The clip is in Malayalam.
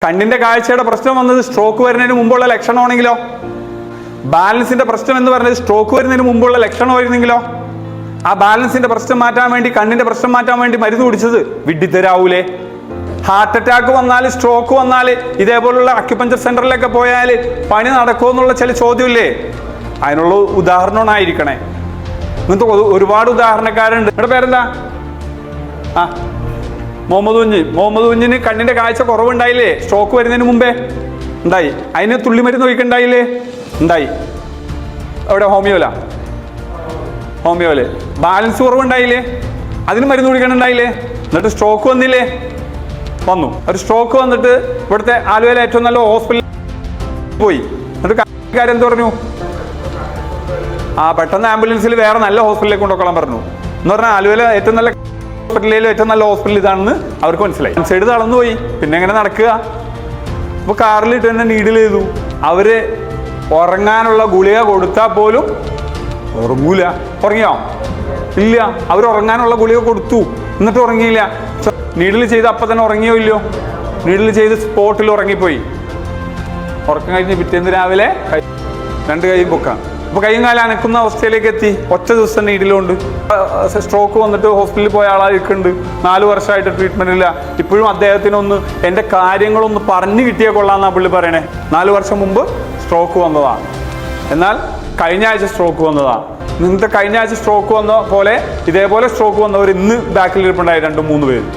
കണ്ണിന്റെ കാഴ്ചയുടെ പ്രശ്നം വന്നത് സ്ട്രോക്ക് വരുന്നതിന് മുമ്പുള്ള ലക്ഷണമാണെങ്കിലോ? ബാലൻസിന്റെ പ്രശ്നം എന്ന് പറഞ്ഞത് സ്ട്രോക്ക് വരുന്നതിന് മുമ്പുള്ള ലക്ഷണമായിരുന്നെങ്കിലോ? ആ ബാലൻസിന്റെ പ്രശ്നം മാറ്റാൻ വേണ്ടി, കണ്ണിന്റെ പ്രശ്നം മാറ്റാൻ വേണ്ടി മരുന്ന് കുടിച്ചത് വിഡ്ഢിത്തരാവൂലേ? ഹാർട്ട് അറ്റാക്ക് വന്നാൽ, സ്ട്രോക്ക് വന്നാൽ, ഇതേപോലുള്ള അക്യുപഞ്ചർ സെന്ററിലൊക്കെ പോയാൽ പണി നടക്കുമോ എന്നുള്ള ചില ചോദ്യമില്ലേ? അതിനുള്ള ഉദാഹരണമായിരിക്കണേ. ഇങ്ങനത്തെ ഒരുപാട് ഉദാഹരണക്കാരുണ്ട്. ഇവിടെ പേരെന്താ? ആ, മുഹമ്മദ് കുഞ്ഞിന് കണ്ണിന്റെ കാഴ്ച കുറവുണ്ടായില്ലേ? സ്ട്രോക്ക് വരുന്നതിന് മുമ്പേ ഉണ്ടായി. അതിന് തുള്ളി മരുന്ന് ഒഴിക്കണ്ടായില്ലേ? ഉണ്ടായി. എവിടെ? ഹോമിയോല്. ബാലൻസ് കുറവുണ്ടായില്ലേ? അതിന് മരുന്ന് കുടിക്കണുണ്ടായില്ലേ? എന്നിട്ട് സ്ട്രോക്ക് വന്നില്ലേ? വന്നു. ഒരു സ്ട്രോക്ക് വന്നിട്ട് ഇവിടുത്തെ ആലുവയിലെ ഏറ്റവും നല്ല ഹോസ്പിറ്റലിൽ പോയി. എന്നിട്ട് കാര്യം എന്ത് പറഞ്ഞു? പെട്ടെന്ന് ആംബുലൻസിൽ വേറെ നല്ല ഹോസ്പിറ്റലിലേക്ക് കൊണ്ടുപോകാൻ പറഞ്ഞു. എന്ന് പറഞ്ഞാൽ ആലുവയിലെ ഏറ്റവും നല്ല ഹോസ്പിറ്റലിൽ ഏറ്റവും നല്ല ഹോസ്പിറ്റൽ ഇതാണെന്ന് അവർക്ക് മനസ്സിലായി. സൈഡ് തളർന്നു പോയി. പിന്നെ എങ്ങനെ നടക്കുക? ഇപ്പൊ കാറിലിട്ട് തന്നെ നീഡിൽ ചെയ്തു. അവര് ഉറങ്ങാനുള്ള ഗുളിക കൊടുത്താൽ പോലും ഉറങ്ങൂല. ഉറങ്ങിയോ? ഇല്ല. അവർ ഉറങ്ങാനുള്ള ഗുളിക കൊടുത്തു, എന്നിട്ട് ഉറങ്ങിയില്ല. നീഡിൽ ചെയ്ത് അപ്പം തന്നെ ഉറങ്ങിയോ ഇല്ലയോ? നീഡിൽ ചെയ്ത് സ്പോട്ടിൽ ഉറങ്ങിപ്പോയി. ഉറക്കം കഴിഞ്ഞ് പിറ്റേന്ന് രാവിലെ 2 കൈയും പൊക്കാം. അപ്പൊ കൈയും കാലം അനക്കുന്ന അവസ്ഥയിലേക്ക് എത്തി. ഒറ്റ ദിവസം നീഡിലുണ്ട്. സ്ട്രോക്ക് വന്നിട്ട് ഹോസ്പിറ്റലിൽ പോയ ആളായിരിക്കുന്നുണ്ട്. 4 വർഷമായിട്ട് ട്രീറ്റ്മെന്റ് ഇല്ല. ഇപ്പോഴും അദ്ദേഹത്തിനൊന്ന് എൻ്റെ കാര്യങ്ങളൊന്ന് പറഞ്ഞു കിട്ടിയാൽ കൊള്ളാന്നാ പുള്ളി പറയണേ. 4 വർഷം മുമ്പ് സ്ട്രോക്ക് വന്നതാണ്. എന്നാൽ കഴിഞ്ഞ ആഴ്ച സ്ട്രോക്ക് വന്നതാണ്. നിങ്ങൾക്ക് കഴിഞ്ഞ ആഴ്ച സ്ട്രോക്ക് വന്ന പോലെ ഇതേപോലെ സ്ട്രോക്ക് വന്നവർ ഇന്ന് ബാക്കിൽ ഇരിപ്പുണ്ടായി 2-3 പേര്.